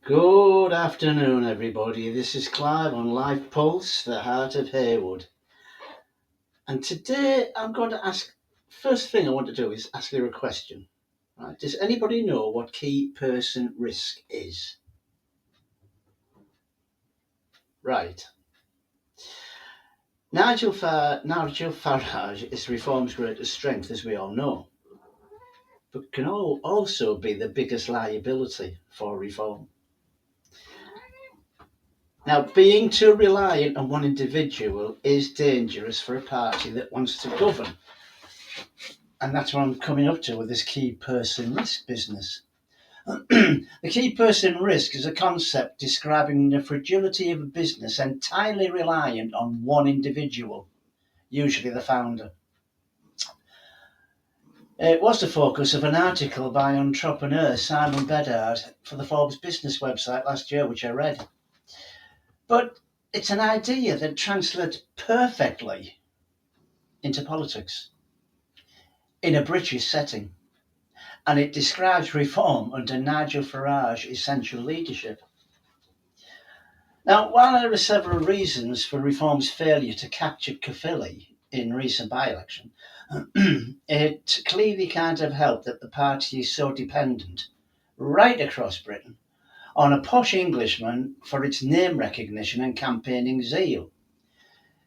Good afternoon, everybody. This is Clive on Life Pulse, the heart of Haywood. And today I'm going to ask, first thing I want to do is ask you a question. Right? Does anybody know what key person risk is? Right. Nigel Farage is Reform's greatest strength, as we all know, but can also be the biggest liability for Reform. Now, being too reliant on one individual is dangerous for a party that wants to govern. And that's what I'm coming up to with this key person risk business. The key person risk is a concept describing the fragility of a business entirely reliant on one individual, usually the founder. It was the focus of an article by entrepreneur Simon Bedard for the Forbes business website last year, which I read. But it's an idea that translates perfectly into politics in a British setting, and it describes Reform under Nigel Farage's essential leadership. Now, while there are several reasons for Reform's failure to capture Caerphilly in recent by-election, it clearly can't have helped that the party is so dependent, right across Britain, on a posh Englishman for its name recognition and campaigning zeal,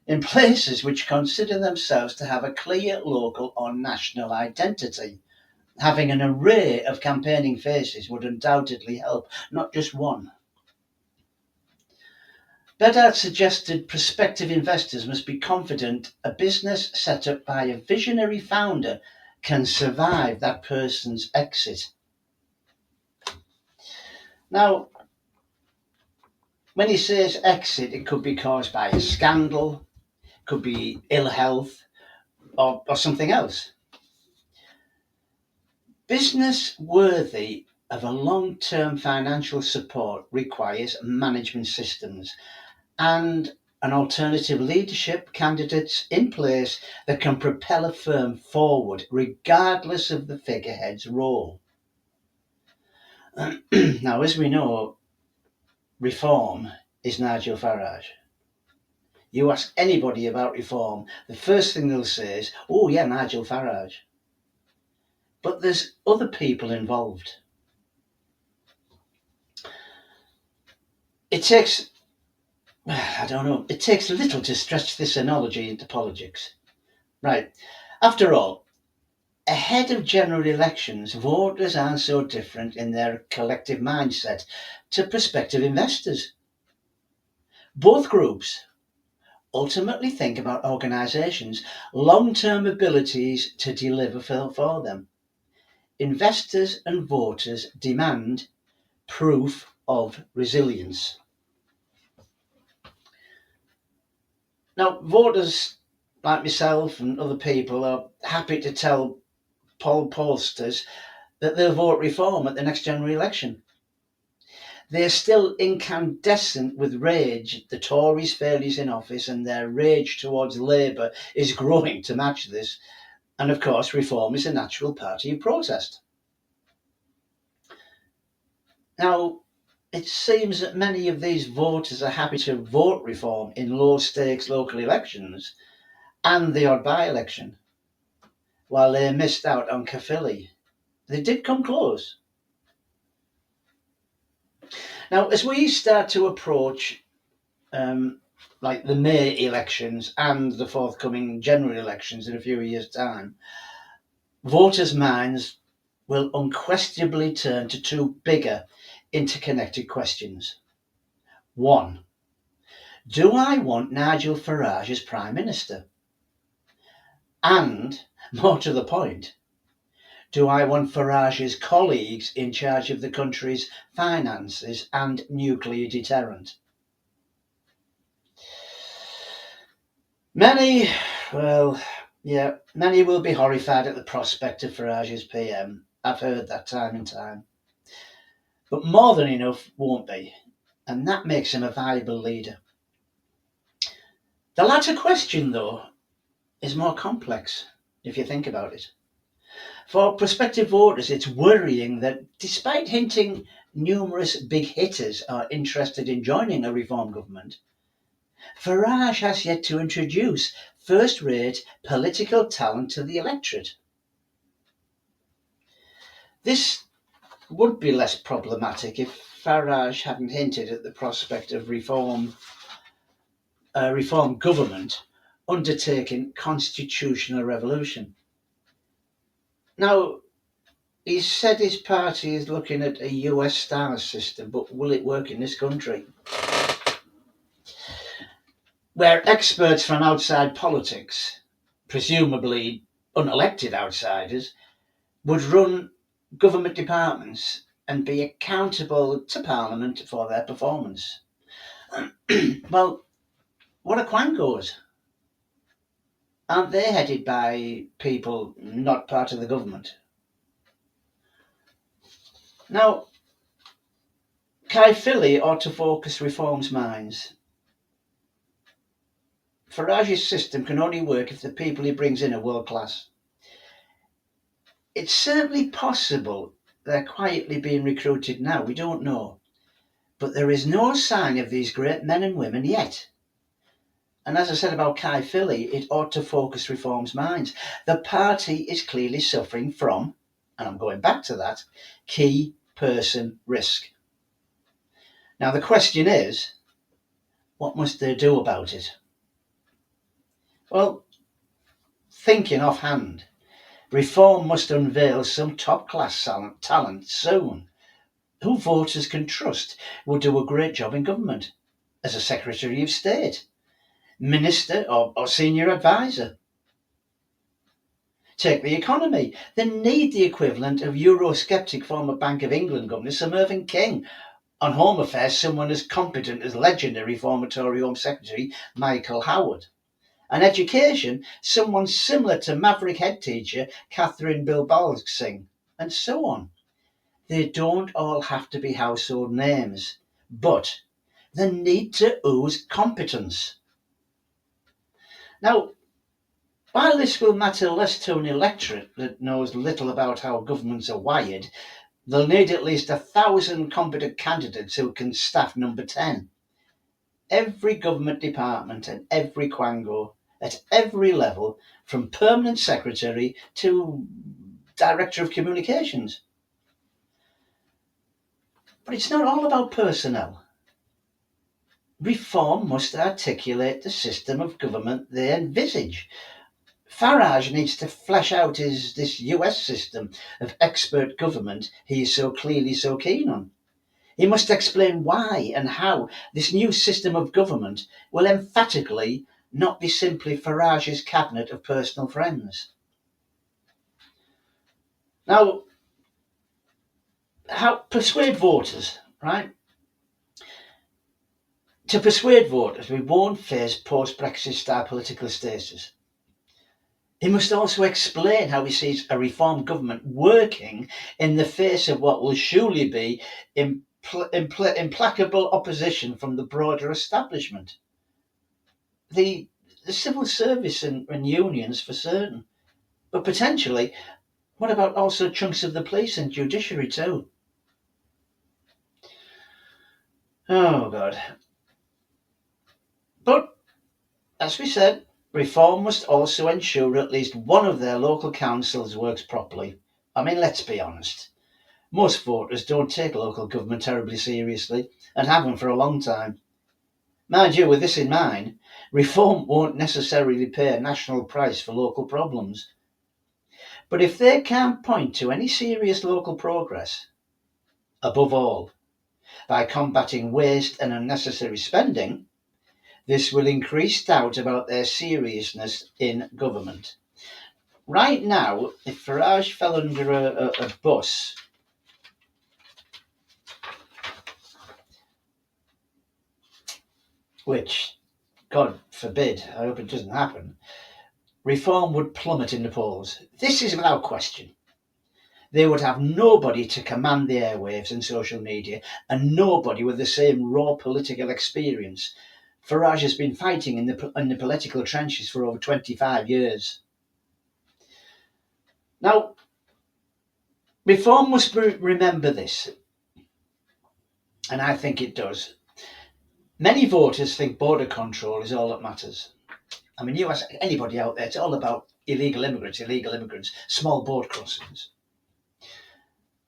in places which consider themselves to have a clear local or national identity. Having an array of campaigning faces would undoubtedly help, not just one. Bedard suggested prospective investors must be confident a business set up by a visionary founder can survive that person's exit. Now, when he says exit, it could be caused by a scandal, could be ill health, or something else. Business worthy of a long-term financial support requires management systems and an alternative leadership candidates in place that can propel a firm forward regardless of the figurehead's role. Now, as we know, Reform is Nigel Farage. You ask anybody about Reform, the first thing they'll say is, oh yeah, Nigel Farage. But there's other people involved. It takes little to stretch this analogy into politics. Right. After all, ahead of general elections, voters aren't so different in their collective mindset to prospective investors. Both groups ultimately think about organisations' long-term abilities to deliver for them. Investors and voters demand proof of resilience. Now, voters like myself and other people are happy to tell poll pollsters that they'll vote Reform at the next general election. They're still incandescent with rage at the Tories' failures in office, and their rage towards Labour is growing to match this. And of course, Reform is a natural party of protest. Now, it seems that many of these voters are happy to vote Reform in low-stakes local elections and the odd by-election, while they missed out on Caerphilly. They did come close. Now, as we start to approach like the May elections and the forthcoming general elections in a few years' time, voters' minds will unquestionably turn to two bigger interconnected questions. One, do I want Nigel Farage as Prime Minister? And, more to the point, do I want Farage's colleagues in charge of the country's finances and nuclear deterrent? Many will be horrified at the prospect of Farage as PM. I've heard that time and time. But more than enough won't be, and that makes him a valuable leader. The latter question, though, is more complex if you think about it. For prospective voters, it's worrying that despite hinting numerous big hitters are interested in joining a reform government, Farage has yet to introduce first-rate political talent to the electorate. This would be less problematic if Farage hadn't hinted at the prospect of reform government undertaking constitutional revolution. Now, he said his party is looking at a US style system, but will it work in this country? Where experts from outside politics, presumably unelected outsiders, would run government departments and be accountable to Parliament for their performance. Well, what are quangos? Aren't they headed by people not part of the government? Now, Caerphilly ought to focus reform's minds. Farage's system can only work if the people he brings in are world class. It's certainly possible they're quietly being recruited now, we don't know. But there is no sign of these great men and women yet. And as I said about Caerphilly, it ought to focus reform's minds. The party is clearly suffering from, and I'm going back to that, key person risk. Now the question is, what must they do about it? Well, thinking offhand, reform must unveil some top-class talent soon, who voters can trust will do a great job in government, as a Secretary of State, Minister or Senior Advisor. Take the economy. They need the equivalent of Eurosceptic former Bank of England Governor Sir Mervyn King. On Home Affairs, someone as competent as legendary former Tory Home Secretary Michael Howard. And education, someone similar to Maverick head teacher Catherine Bilbao-Singh, and so on. They don't all have to be household names, but they need to ooze competence. Now, while this will matter less to an electorate that knows little about how governments are wired, they'll need at least 1,000 competent candidates who can staff number 10. Every government department and every quango at every level, from permanent secretary to director of communications. But it's not all about personnel. Reform must articulate the system of government they envisage. Farage needs to flesh out this US system of expert government he is so clearly so keen on. He must explain why and how this new system of government will emphatically not be simply Farage's cabinet of personal friends. Now, how persuade voters, right? To persuade voters we won't face post-Brexit style political status. He must also explain how he sees a reform government working in the face of what will surely be implacable opposition from the broader establishment. The civil service and unions for certain. But potentially, what about also chunks of the police and judiciary too? Oh God. But, as we said, reform must also ensure at least one of their local councils works properly. I mean, let's be honest. Most voters don't take local government terribly seriously, and haven't for a long time. Mind you, with this in mind, reform won't necessarily pay a national price for local problems. But if they can't point to any serious local progress, above all, by combating waste and unnecessary spending, this will increase doubt about their seriousness in government. Right now, if Farage fell under a bus, which, God forbid, I hope it doesn't happen, reform would plummet in the polls. This is without question. They would have nobody to command the airwaves and social media, and nobody with the same raw political experience. Farage has been fighting in the political trenches for over 25 years. Now, Reform must remember this, and I think it does. Many voters think border control is all that matters. I mean, you ask anybody out there, it's all about illegal immigrants, small boat crossings,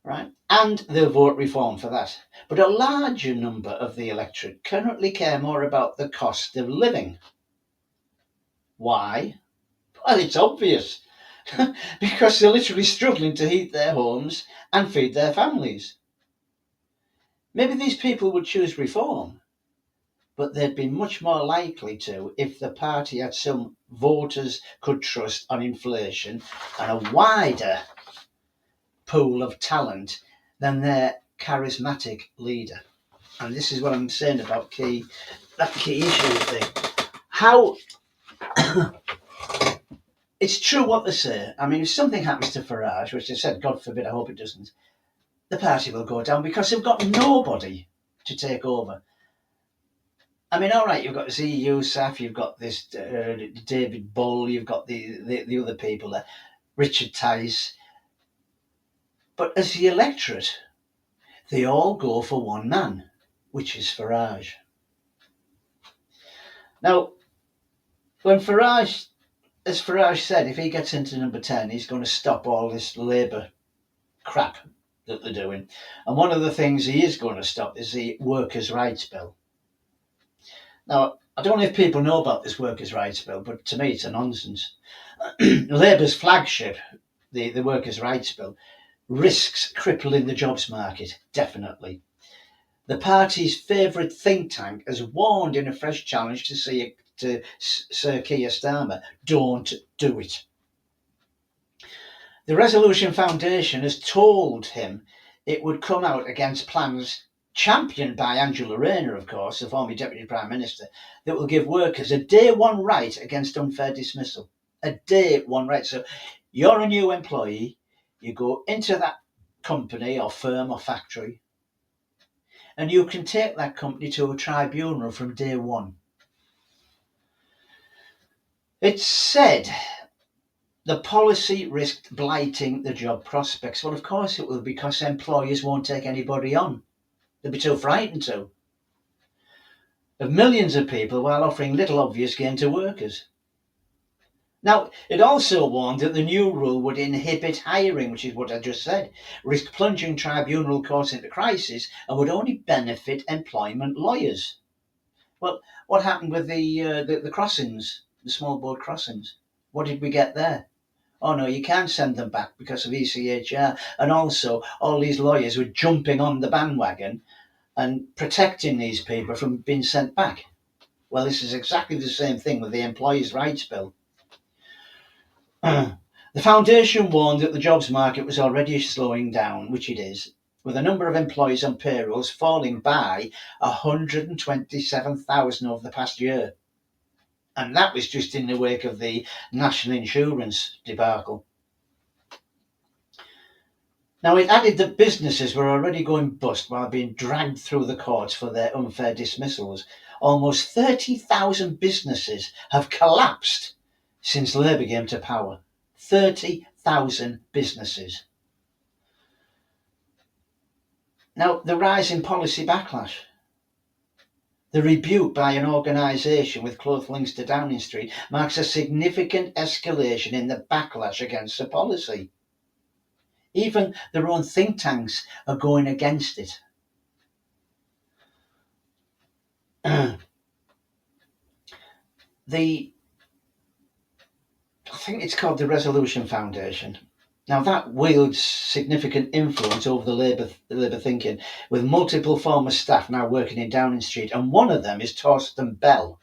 right? And they'll vote reform for that. But a larger number of the electorate currently care more about the cost of living. Why? Well, it's obvious. Because they're literally struggling to heat their homes and feed their families. Maybe these people would choose reform, but they'd be much more likely to if the party had some voters could trust on inflation and a wider pool of talent than their charismatic leader. And this is what I'm saying about that key issue thing. How it's true what they say. I mean, if something happens to Farage, which they said, God forbid, I hope it doesn't, the party will go down because they've got nobody to take over. I mean, all right, you've got Z Yousaf, you've got this David Bull, you've got the other people there, Richard Tice. But as the electorate, they all go for one man, which is Farage. Now, as Farage said, if he gets into number 10, he's going to stop all this Labour crap that they're doing. And one of the things he is going to stop is the Workers' Rights Bill. Now, I don't know if people know about this Workers' Rights Bill, but to me it's a nonsense. Labour's flagship, the Workers' Rights Bill, risks crippling the jobs market, definitely. The party's favourite think tank has warned in a fresh challenge to Sir Keir Starmer, don't do it. The Resolution Foundation has told him it would come out against plans championed by Angela Rayner, of course, the former Deputy Prime Minister, that will give workers a day one right against unfair dismissal. A day one right. So you're a new employee, you go into that company or firm or factory, and you can take that company to a tribunal from day one. It's said the policy risked blighting the job prospects. Well, of course it will, because employers won't take anybody on. They'll be too frightened to. Of millions of people while offering little obvious gain to workers. Now, it also warned that the new rule would inhibit hiring, which is what I just said, risk plunging tribunal courts into crisis, and would only benefit employment lawyers. Well, what happened with the crossings, the small boat crossings? What did we get there? Oh no, you can't send them back because of ECHR. And also, all these lawyers were jumping on the bandwagon and protecting these people from being sent back. Well, this is exactly the same thing with the Employees' Rights Bill. The foundation warned that the jobs market was already slowing down, which it is, with a number of employees on payrolls falling by 127,000 over the past year. And that was just in the wake of the national insurance debacle. Now, it added that businesses were already going bust while being dragged through the courts for their unfair dismissals. Almost 30,000 businesses have collapsed since Labour came to power. 30,000 businesses. Now, the rise in policy backlash. The rebuke by an organisation with close links to Downing Street marks a significant escalation in the backlash against the policy. Even their own think tanks are going against it. I think it's called the Resolution Foundation. Now that wields significant influence over the Labour thinking, with multiple former staff now working in Downing Street, and one of them is Torsten Bell,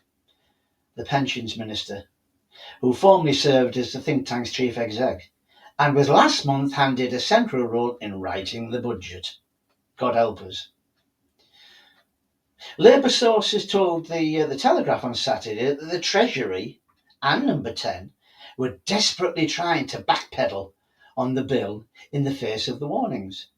the Pensions Minister, who formerly served as the think tank's chief exec, and was last month handed a central role in writing the budget. God help us. Labour sources told the Telegraph on Saturday that the Treasury and Number 10 were desperately trying to backpedal on the bill in the face of the warnings.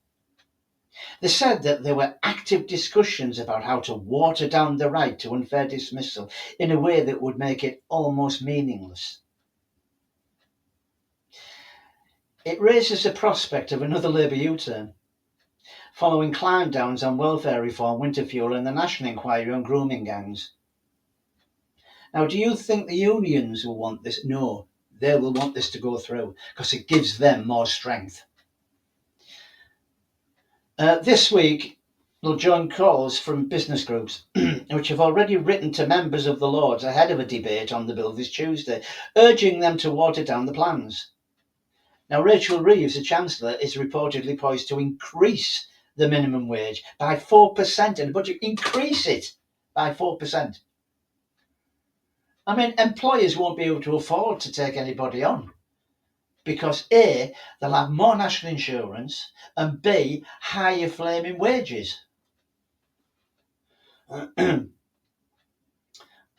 They said that there were active discussions about how to water down the right to unfair dismissal in a way that would make it almost meaningless. It raises the prospect of another Labour U-turn, following climb downs on welfare reform, winter fuel and the national inquiry on grooming gangs. Now, do you think the unions will want this? No, they will want this to go through because it gives them more strength. This week, they'll join calls from business groups, which have already written to members of the Lords ahead of a debate on the bill this Tuesday, urging them to water down the plans. Now, Rachel Reeves, the Chancellor, is reportedly poised to increase the minimum wage by 4% in the budget. Increase it by 4%. I mean, employers won't be able to afford to take anybody on because A, they'll have more national insurance, and B, higher flaming wages. As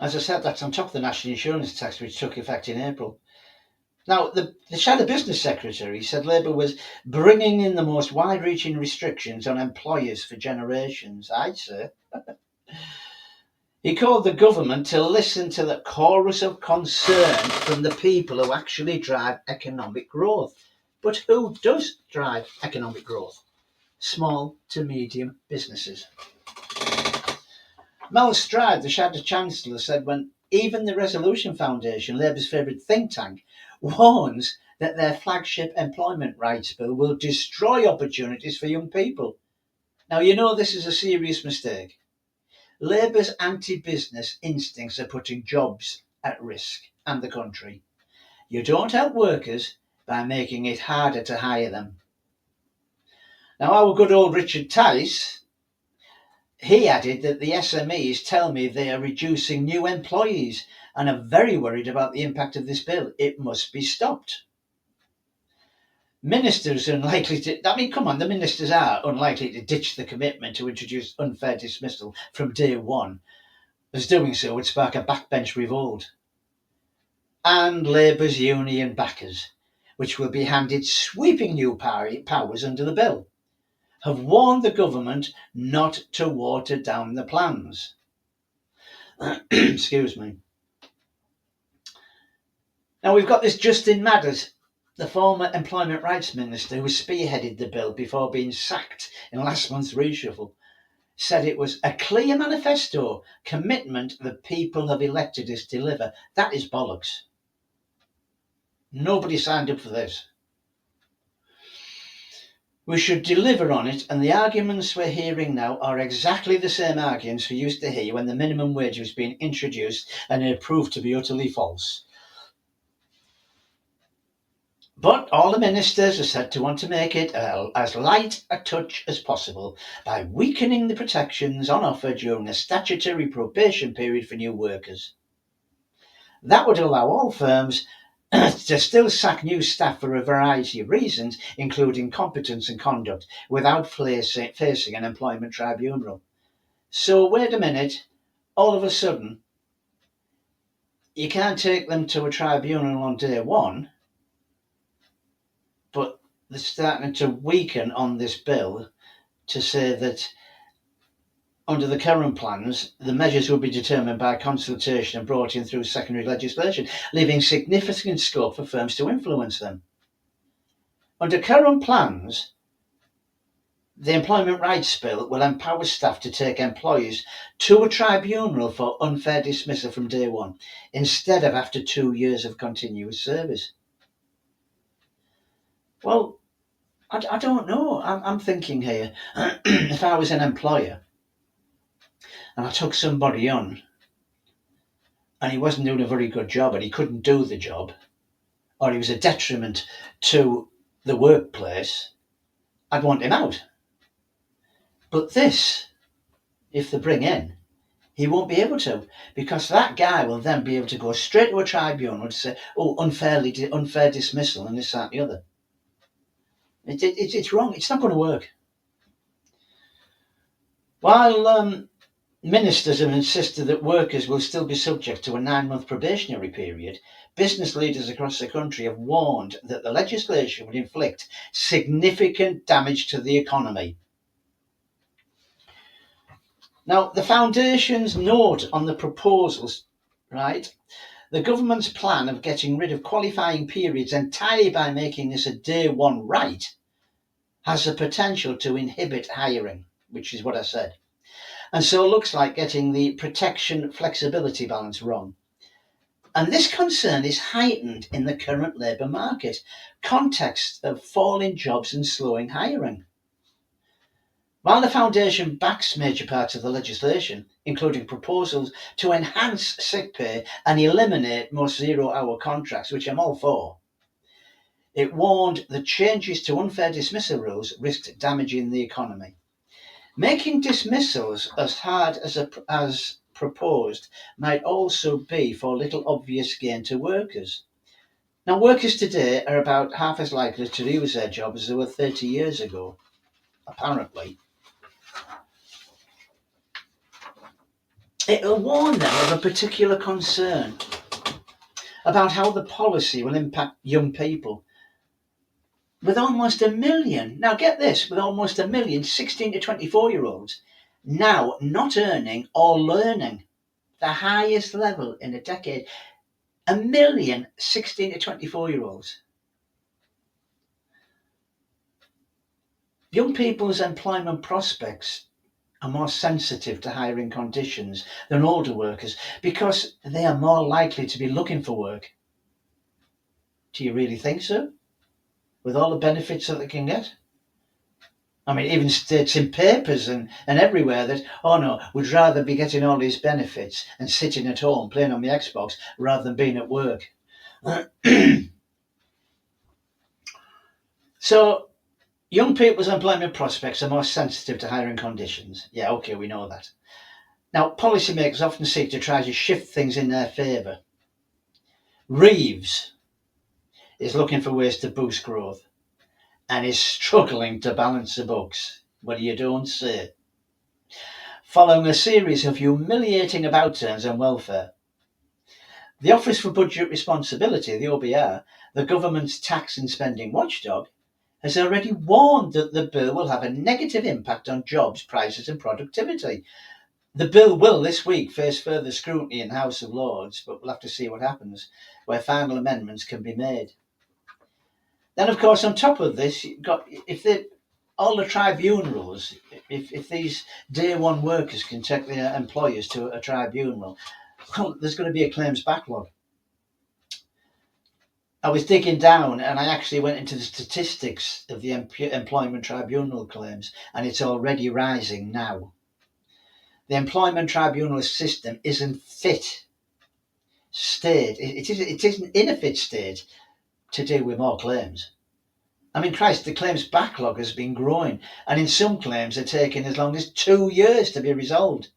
I said, that's on top of the national insurance tax which took effect in April. Now, the Shadow Business Secretary said Labour was bringing in the most wide-reaching restrictions on employers for generations, I'd say. He called the government to listen to the chorus of concern from the people who actually drive economic growth. But who does drive economic growth? Small to medium businesses. Mel Stride, the Shadow Chancellor, said when even the Resolution Foundation, Labour's favourite think tank, warns that their flagship employment rights bill will destroy opportunities for young people. Now, you know this is a serious mistake. Labour's anti-business instincts are putting jobs at risk and the country. You don't help workers by making it harder to hire them. Now, our good old Richard Tice, he added that the SMEs tell me they are reducing new employees and are very worried about the impact of this bill. It must be stopped. Ministers are unlikely to, the ministers are unlikely to ditch the commitment to introduce unfair dismissal from day one, as doing so would spark a backbench revolt. And Labour's union backers, which will be handed sweeping new powers under the bill, have warned the government not to water down the plans. Excuse me. Now we've got this Justin Madders, the former Employment Rights Minister who spearheaded the bill before being sacked in last month's reshuffle, said it was a clear manifesto commitment the people have elected us to deliver. That is bollocks. Nobody signed up for this. We should deliver on it, and the arguments we're hearing now are exactly the same arguments we used to hear when the minimum wage was being introduced and it proved to be utterly false. But all the ministers are said to want to make it as light a touch as possible by weakening the protections on offer during a statutory probation period for new workers. That would allow all firms to still sack new staff for a variety of reasons, including competence and conduct, without facing an employment tribunal. So wait a minute, all of a sudden, you can't take them to a tribunal on day one, but they're starting to weaken on this bill to say that under the current plans, the measures will be determined by consultation and brought in through secondary legislation, leaving significant scope for firms to influence them. Under current plans, the Employment Rights Bill will empower staff to take employees to a tribunal for unfair dismissal from day one, instead of after 2 years of continuous service. Well, I don't know. I'm thinking here, if I was an employer and I took somebody on and he wasn't doing a very good job and he couldn't do the job, or he was a detriment to the workplace, I'd want him out. But this, if they bring in, he won't be able to, because that guy will then be able to go straight to a tribunal to say, oh, unfair dismissal and this, that, and the other. It's wrong. It's not going to work. While ministers have insisted that workers will still be subject to a 9-month probationary period, business leaders across the country have warned that the legislation would inflict significant damage to the economy. Now, the Foundation's note on the proposals, right? The government's plan of getting rid of qualifying periods entirely by making this a day one right has the potential to inhibit hiring, which is what I said. And so it looks like getting the protection flexibility balance wrong. And this concern is heightened in the current labour market context of falling jobs and slowing hiring. While the Foundation backs major parts of the legislation, including proposals to enhance sick pay and eliminate most zero-hour contracts, which I'm all for, it warned that changes to unfair dismissal rules risked damaging the economy. Making dismissals as hard as proposed might also be for little obvious gain to workers. Now, workers today are about half as likely to lose their job as they were 30 years ago, apparently. It will warn them of a particular concern about how the policy will impact young people. With almost a million, now get this, with almost a million 16 to 24-year-olds now not earning or learning the highest level in a decade. A million 16 to 24-year-olds. Young people's employment prospects are more sensitive to hiring conditions than older workers because they are more likely to be looking for work. Do you really think so? With all the benefits that they can get? I mean, even states in papers and everywhere that, oh no, would rather be getting all these benefits and sitting at home playing on the Xbox rather than being at work. So, young people's employment prospects are more sensitive to hiring conditions. Yeah, okay, we know that. Now, policymakers often seek to try to shift things in their favour. Reeves is looking for ways to boost growth and is struggling to balance the books. Well, you don't say. Following a series of humiliating about turns on welfare, the Office for Budget Responsibility, the OBR, the government's tax and spending watchdog, has already warned that the bill will have a negative impact on jobs, prices and productivity. The bill will this week face further scrutiny in House of Lords, but we'll have to see what happens, where final amendments can be made. Then, of course, on top of this, you've got all the tribunals, if these day one workers can take their employers to a tribunal, well, there's going to be a claims backlog. I was digging down and I actually went into the statistics of the employment tribunal claims, and it's already rising now. The employment tribunal system isn't fit state. It isn't in a fit state to deal with more claims. I mean, Christ, the claims backlog has been growing, and in some claims are taking as long as 2 years to be resolved.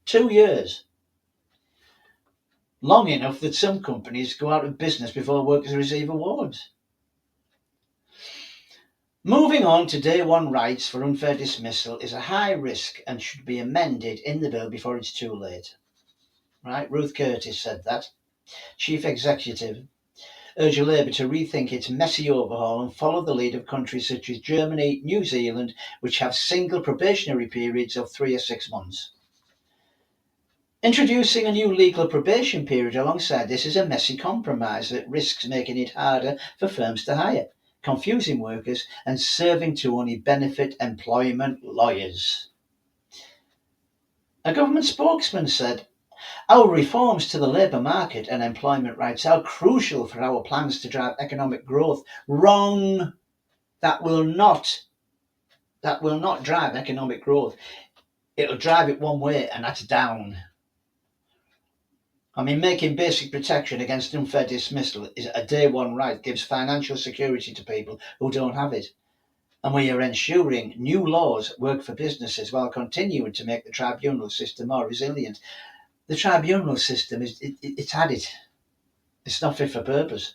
2 years. Long enough that some companies go out of business before workers receive awards. Moving on to day one rights for unfair dismissal is a high risk and should be amended in the bill before it's too late. Right? Ruth Curtis said that. Chief Executive urged Labour to rethink its messy overhaul and follow the lead of countries such as Germany, New Zealand, which have single probationary periods of 3 or 6 months. Introducing a new legal probation period alongside this is a messy compromise that risks making it harder for firms to hire, confusing workers and serving to only benefit employment lawyers. A government spokesman said, "Our reforms to the labour market and employment rights are crucial for our plans to drive economic growth." Wrong. That will not drive economic growth. It'll drive it one way, and that's down. I mean, making basic protection against unfair dismissal is a day one right, gives financial security to people who don't have it. And we are ensuring new laws work for businesses while continuing to make the tribunal system more resilient. The tribunal system it's had it. It's not fit for purpose.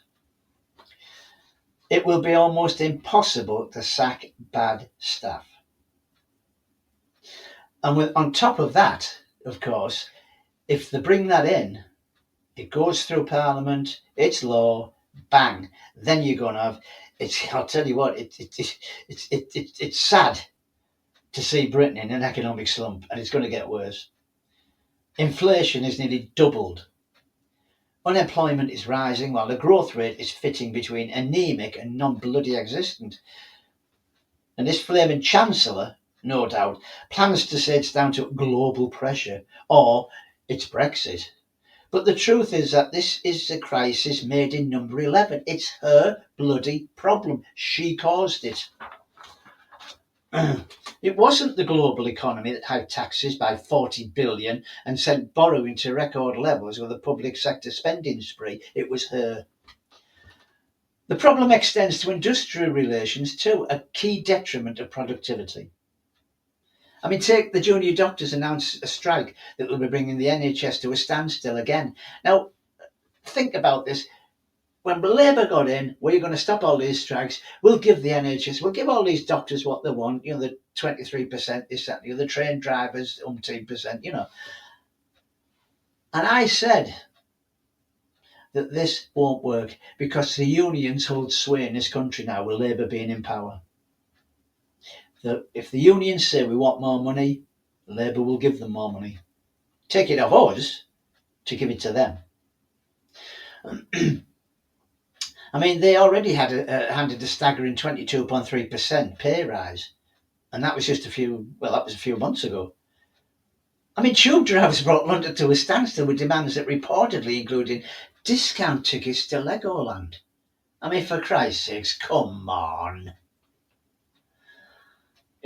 It will be almost impossible to sack bad staff. And on top of that, of course, if they bring that in, it goes through Parliament, it's law, bang. Then you're going to have. I'll tell you what. It's sad to see Britain in an economic slump, and it's going to get worse. Inflation is nearly doubled. Unemployment is rising while the growth rate is fitting between anemic and non-bloody existent. And this flaming Chancellor, no doubt, plans to say it's down to global pressure or it's Brexit. But the truth is that this is a crisis made in number 11. It's her bloody problem. She caused it. It wasn't the global economy that hiked taxes by 40 billion and sent borrowing to record levels with a public sector spending spree. It was her. The problem extends to industrial relations too, a key detriment of productivity. I mean, take the junior doctors announce a strike that will be bringing the NHS to a standstill again. Now, think about this. When Labour got in, we're going to stop all these strikes. We'll give the NHS, we'll give all these doctors what they want, the 23%, this, that, the other, train drivers, umpteen%, And I said that this won't work because the unions hold sway in this country now with Labour being in power. If the unions say we want more money, Labour will give them more money. Take it off us to give it to them. I mean, they already had handed a staggering 22.3% pay rise, and that was just a few months ago. I mean, tube drivers brought London to a standstill with demands that reportedly included discount tickets to Legoland. I mean, for Christ's sakes, come on.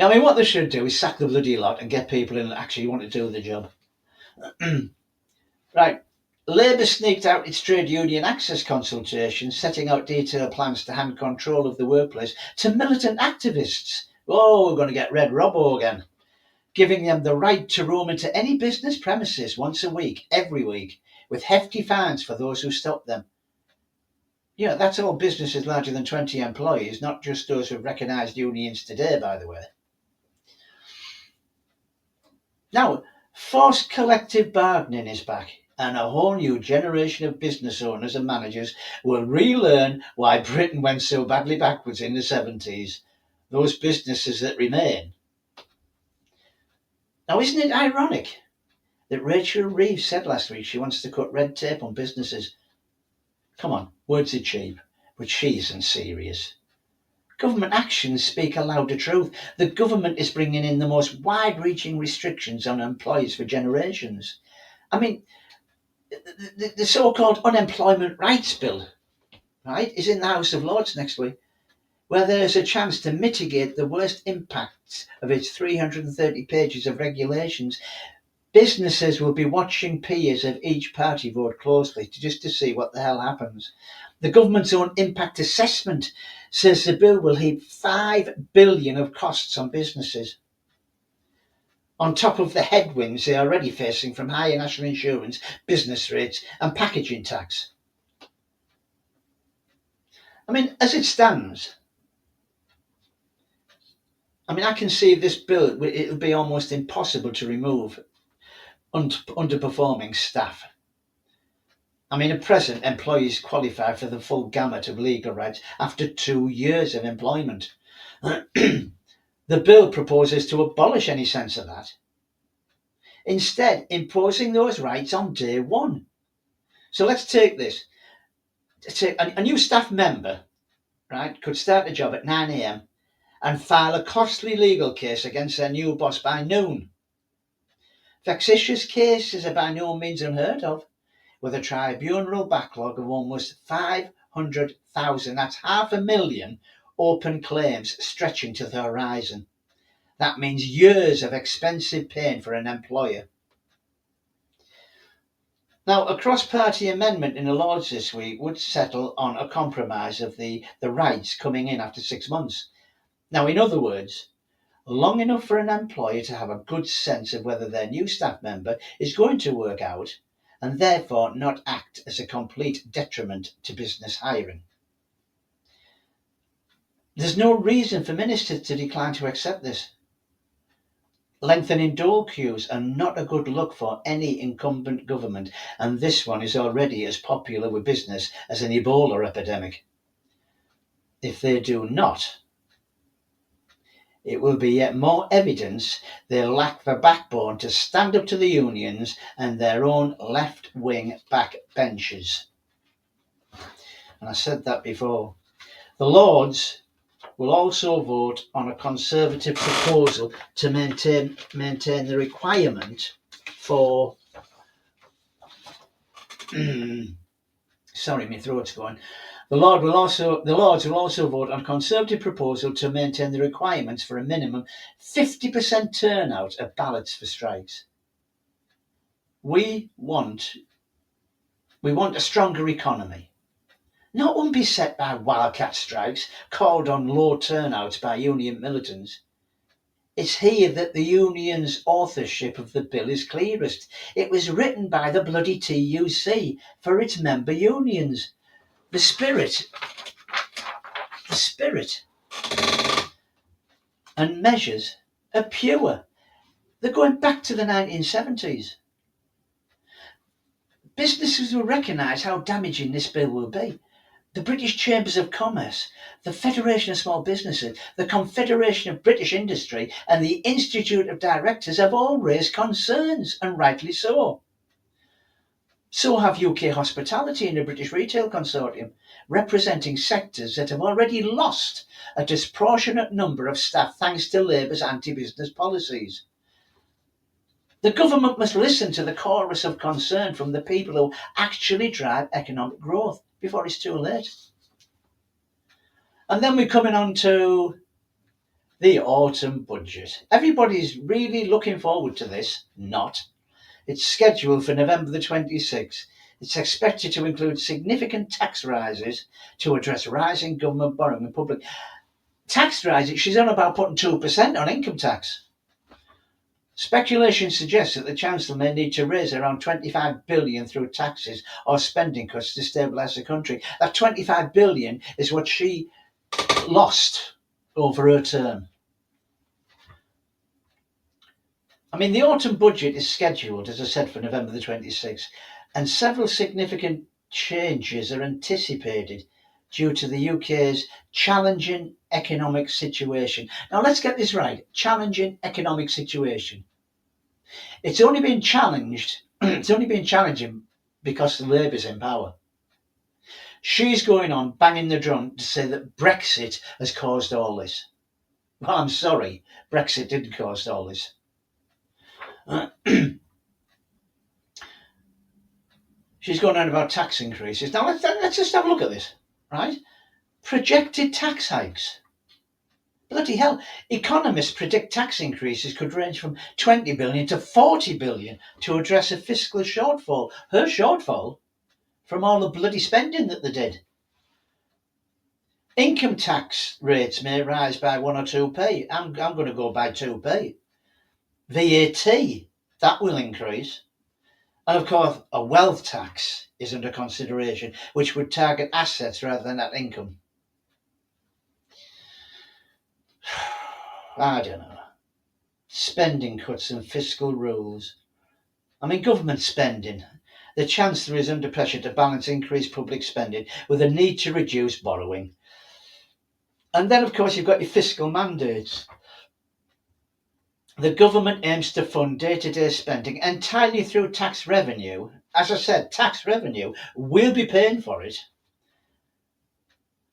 I mean, what they should do is sack the bloody lot and get people in that actually want to do the job. Right. Labour sneaked out its trade union access consultation, setting out detailed plans to hand control of the workplace to militant activists. Oh, we're going to get Red Robbo again. Giving them the right to roam into any business premises once a week, every week, with hefty fines for those who stop them. That's all businesses larger than 20 employees, not just those who've recognised unions today, by the way. Now, forced collective bargaining is back, and a whole new generation of business owners and managers will relearn why Britain went so badly backwards in the 70s. Those businesses that remain. Now, isn't it ironic that Rachel Reeves said last week she wants to cut red tape on businesses? Come on, words are cheap, but she isn't serious. Government actions speak a louder truth. The government is bringing in the most wide-reaching restrictions on employees for generations. I mean, the so-called Unemployment Rights Bill, right, is in the House of Lords next week, where there's a chance to mitigate the worst impacts of its 330 pages of regulations. Businesses will be watching peers of each party vote closely just to see what the hell happens. The government's own impact assessment says the bill will heap $5 billion of costs on businesses, on top of the headwinds they're already facing from higher national insurance, business rates and packaging tax. I mean, as it stands, I can see this bill, it'll be almost impossible to remove underperforming staff. At present, employees qualify for the full gamut of legal rights after 2 years of employment. The bill proposes to abolish any sense of that, instead imposing those rights on day one. So let's take this. A new staff member, right, could start a job at 9 a.m. and file a costly legal case against their new boss by noon. Vexatious cases are by no means unheard of, with a tribunal backlog of almost 500,000, that's 500,000 open claims stretching to the horizon. That means years of expensive pain for an employer. Now, a cross-party amendment in the Lords this week would settle on a compromise of the rights coming in after 6 months. Now, in other words, long enough for an employer to have a good sense of whether their new staff member is going to work out and therefore not act as a complete detriment to business hiring. There's no reason for ministers to decline to accept this. Lengthening dole queues are not a good look for any incumbent government, and this one is already as popular with business as an Ebola epidemic. If they do not, it will be yet more evidence they lack the backbone to stand up to the unions and their own left-wing backbenchers. And I said that before. The Lords will also vote on a Conservative proposal to maintain the requirement for sorry, my throat's going. The Lords will also vote on a Conservative proposal to maintain the requirements for a minimum 50% turnout of ballots for strikes. We want a stronger economy, not one beset by wildcat strikes called on low turnouts by union militants. It's here that the union's authorship of the bill is clearest. It was written by the bloody TUC for its member unions. The spirit and measures are pure. They're going back to the 1970s. Businesses will recognise how damaging this bill will be. The British Chambers of Commerce, the Federation of Small Businesses, the Confederation of British Industry, and the Institute of Directors have all raised concerns, and rightly so. So have UK Hospitality and the British Retail Consortium, representing sectors that have already lost a disproportionate number of staff thanks to Labour's anti-business policies. The government must listen to the chorus of concern from the people who actually drive economic growth before it's too late. And then we're coming on to the autumn budget. Everybody's really looking forward to this. Not. It's scheduled for November the 26th. It's expected to include significant tax rises to address rising government borrowing and public tax rises. She's on about putting 2% on income tax. Speculation suggests that the Chancellor may need to raise around 25 billion through taxes or spending cuts to stabilise the country. That 25 billion is what she lost over her term. I mean, the autumn budget is scheduled, as I said, for November the 26th, and several significant changes are anticipated due to the UK's challenging economic situation. Now, let's get this right. Challenging economic situation. It's only been challenging because Labour's in power. She's going on banging the drum to say that Brexit has caused all this. Well, I'm sorry, Brexit didn't cause all this. She's going on about tax increases. Now, let's just have a look at this, right? Projected tax hikes. Bloody hell. Economists predict tax increases could range from 20 billion to 40 billion to address a fiscal shortfall. Her shortfall from all the bloody spending that they did. Income tax rates may rise by 1 or 2p. I'm going to go by 2p. VAT, that will increase. And of course, a wealth tax is under consideration, which would target assets rather than net income. I don't know. Spending cuts and fiscal rules. I mean, government spending. The Chancellor is under pressure to balance increased public spending with a need to reduce borrowing. And then, of course, you've got your fiscal mandates. The government aims to fund day-to-day spending entirely through tax revenue. As I said, tax revenue will be paying for it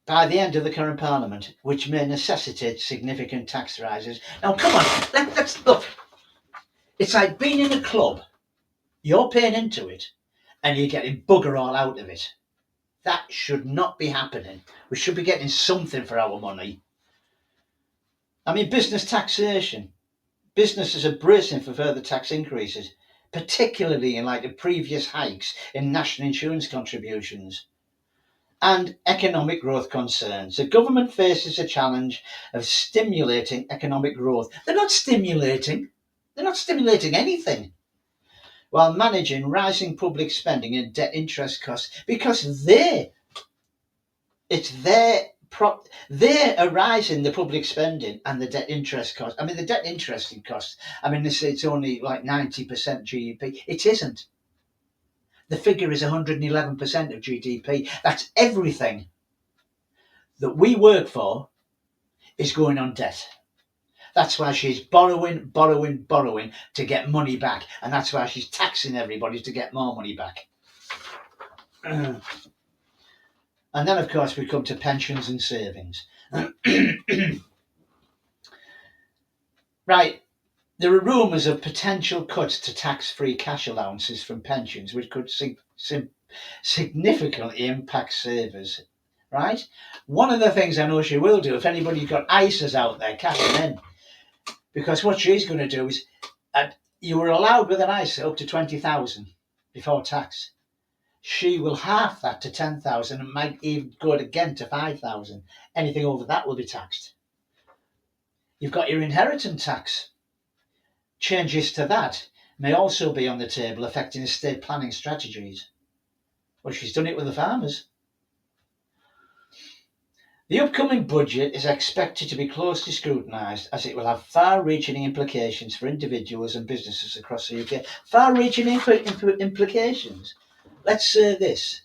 by the end of the current Parliament, which may necessitate significant tax rises. Now, come on, let's look. It's like being in a club. You're paying into it, and you're getting bugger all out of it. That should not be happening. We should be getting something for our money. I mean, business taxation. Businesses are bracing for further tax increases, particularly in light of previous hikes in national insurance contributions. And economic growth concerns. The government faces a challenge of stimulating economic growth. They're not stimulating anything, while managing rising public spending and debt interest costs, because they're arising the public spending and the debt interest cost. I mean, the debt interest cost, I mean, it's only like 90% GDP. It isn't. The figure is 111% of GDP. That's everything that we work for is going on debt. That's why she's borrowing to get money back. And that's why she's taxing everybody to get more money back. And then, of course, we come to pensions and savings. Right. There are rumours of potential cuts to tax-free cash allowances from pensions, which could significantly impact savers. Right? One of the things I know she will do, if anybody's got ISAs out there, cash them in. Because what she's going to do is, you were allowed with an ISA up to 20,000 before tax. She will half that to 10,000 and might even go again to 5,000. Anything over that will be taxed. You've got your inheritance tax. Changes to that may also be on the table, affecting estate planning strategies. Well, she's done it with the farmers. The upcoming budget is expected to be closely scrutinised, as it will have far-reaching implications for individuals and businesses across the UK. Far-reaching implications. Let's say this.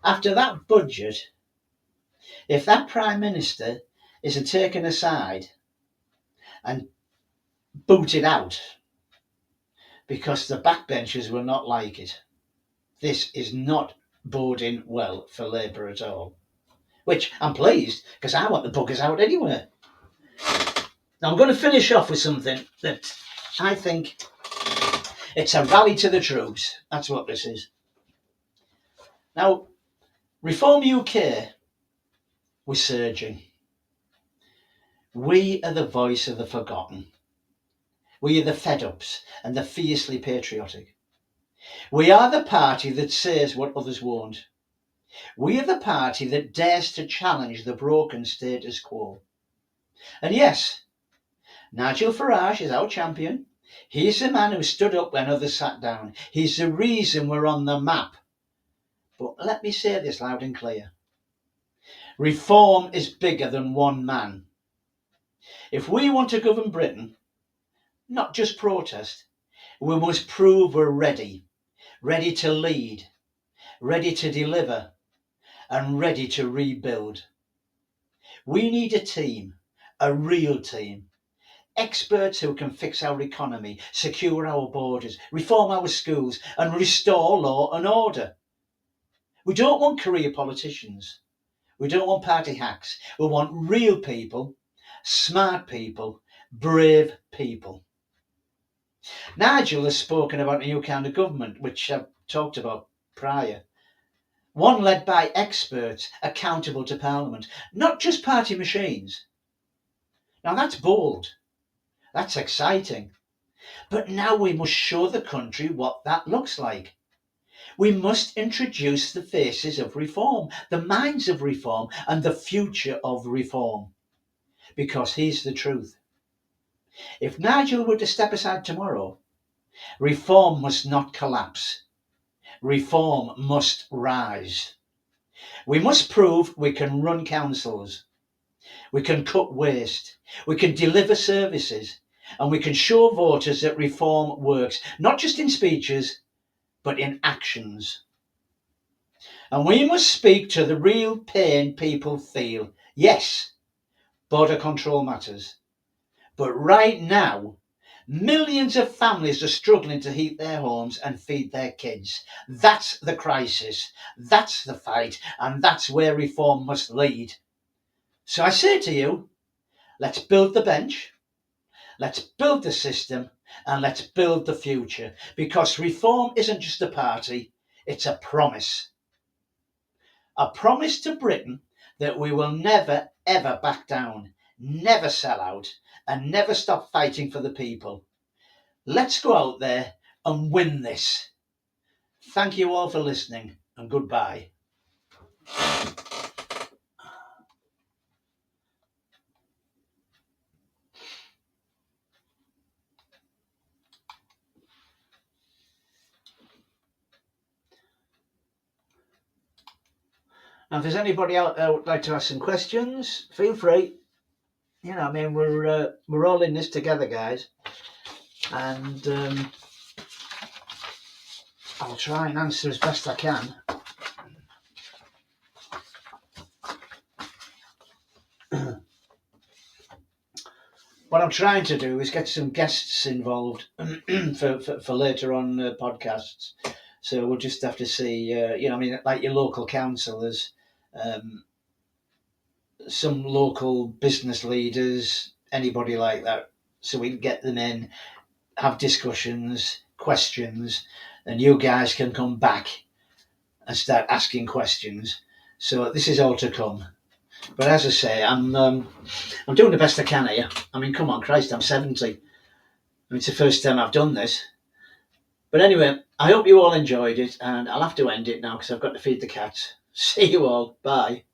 After that budget, if that Prime Minister isn't taken aside and booted out because the backbenchers will not like it, this is not boding well for Labour at all. Which I'm pleased, because I want the buggers out anyway. Now I'm going to finish off with something that I think it's a rally to the troops. That's what this is. Now, Reform UK was surging. We are the voice of the forgotten. We are the fed-ups and the fiercely patriotic. We are the party that says what others won't. We are the party that dares to challenge the broken status quo. And yes, Nigel Farage is our champion. He's the man who stood up when others sat down. He's the reason we're on the map. But let me say this loud and clear. Reform is bigger than one man. If we want to govern Britain, not just protest, we must prove we're ready to lead, ready to deliver, and ready to rebuild. We need a team, a real team. Experts who can fix our economy, secure our borders, reform our schools, and restore law and order. We don't want career politicians. We don't want party hacks. We want real people, smart people, brave people. Nigel has spoken about a new kind of government, which I've talked about prior. One led by experts, accountable to Parliament, not just party machines. Now that's bold. That's exciting. But now we must show the country what that looks like. We must introduce the faces of reform, the minds of reform, and the future of reform. Because here's the truth. If Nigel were to step aside tomorrow, reform must not collapse. Reform must rise. We must prove we can run councils. We can cut waste. We can deliver services. And we can show voters that reform works, not just in speeches, but in actions. And we must speak to the real pain people feel. Yes, border control matters. But right now, millions of families are struggling to heat their homes and feed their kids. That's the crisis. That's the fight. And that's where reform must lead. So I say to you, let's build the bench. Let's build the system, and let's build the future, because reform isn't just a party, it's a promise. A promise to Britain that we will never, ever back down, never sell out, and never stop fighting for the people. Let's go out there and win this. Thank you all for listening, and goodbye. Now, if there's anybody out there who would like to ask some questions, feel free. You know, I mean, we're all in this together, guys, and I'll try and answer as best I can. what I'm trying to do is get some guests involved for later on podcasts. So we'll just have to see, I mean, like your local councillors, um, some local business leaders, anybody like that, so we can get them in, have discussions, questions, and you guys can come back and start asking questions. So this is all to come. But as I say, I'm doing the best I can here. I mean, come on, Christ, I'm 70. I mean, it's the first time I've done this. But anyway, I hope you all enjoyed it, and I'll have to end it now because I've got to feed the cats. See you all. Bye.